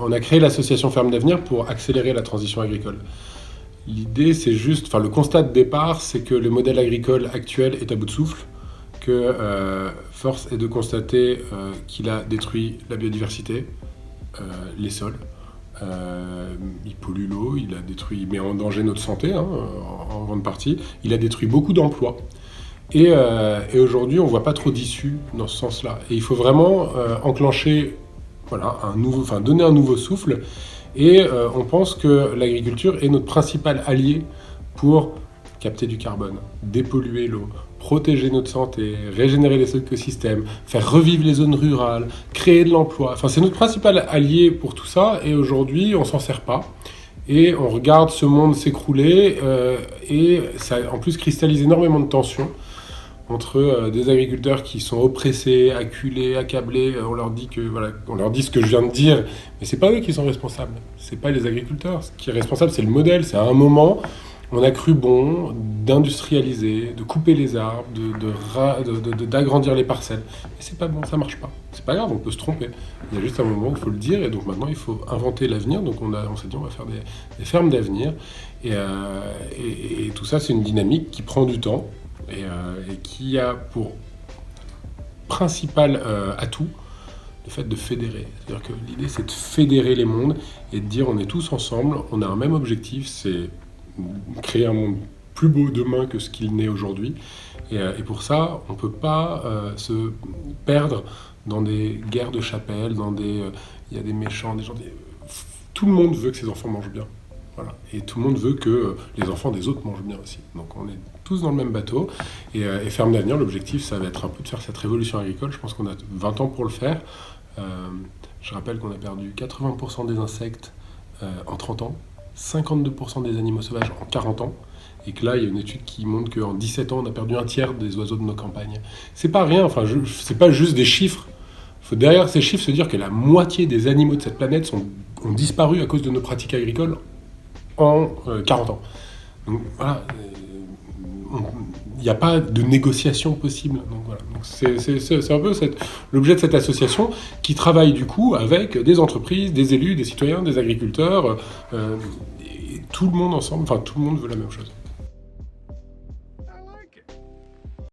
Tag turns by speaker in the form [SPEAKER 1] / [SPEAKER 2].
[SPEAKER 1] On a créé l'association Ferme d'Avenir pour accélérer la transition agricole. L'idée, c'est juste, enfin le constat de départ, c'est que le modèle agricole actuel est à bout de souffle, que force est de constater qu'il a détruit la biodiversité, les sols, il pollue l'eau, il a détruit, il met en danger notre santé en grande partie, il a détruit beaucoup d'emplois. Et aujourd'hui, on ne voit pas trop d'issue dans ce sens-là. Et il faut vraiment enclencher, voilà, donner un nouveau souffle. Et on pense que l'agriculture est notre principal allié pour capter du carbone, dépolluer l'eau, protéger notre santé, régénérer les écosystèmes, faire revivre les zones rurales, créer de l'emploi. Enfin, c'est notre principal allié pour tout ça. Et aujourd'hui, on ne s'en sert pas. Et on regarde ce monde s'écrouler. Et ça, en plus, cristallise énormément de tensions entre des agriculteurs qui sont oppressés, acculés, accablés. On leur dit ce que je viens de dire, mais c'est pas eux qui sont responsables. C'est pas les agriculteurs. Ce qui est responsable, c'est le modèle. C'est à un moment, on a cru bon d'industrialiser, de couper les arbres, d'agrandir les parcelles. Mais c'est pas bon, ça marche pas. C'est pas grave, on peut se tromper. Il y a juste un moment où il faut le dire, et donc maintenant il faut inventer l'avenir. Donc on s'est dit on va faire des fermes d'avenir. Et tout ça, c'est une dynamique qui prend du temps. Et qui a pour principal atout le fait de fédérer. C'est-à-dire que l'idée, c'est de fédérer les mondes et de dire on est tous ensemble, on a un même objectif, c'est créer un monde plus beau demain que ce qu'il n'est aujourd'hui. Et pour ça, on ne peut pas se perdre dans des guerres de chapelle, il y a des méchants, des gens... Tout le monde veut que ses enfants mangent bien. Voilà. Et tout le monde veut que les enfants des autres mangent bien aussi. Donc on est tous dans le même bateau. Et Ferme d'Avenir, l'objectif, ça va être un peu de faire cette révolution agricole. Je pense qu'on a 20 ans pour le faire. Je rappelle qu'on a perdu 80% des insectes en 30 ans, 52% des animaux sauvages en 40 ans. Et que là, il y a une étude qui montre qu'en 17 ans, on a perdu un tiers des oiseaux de nos campagnes. C'est pas rien, c'est pas juste des chiffres. Il faut derrière ces chiffres se dire que la moitié des animaux de cette planète ont disparu à cause de nos pratiques agricoles en 40 ans. Donc voilà, il n'y a pas de négociation possible. Donc voilà, donc c'est un peu l'objet de cette association qui travaille du coup avec des entreprises, des élus, des citoyens, des agriculteurs, et tout le monde ensemble, enfin tout le monde veut la même chose.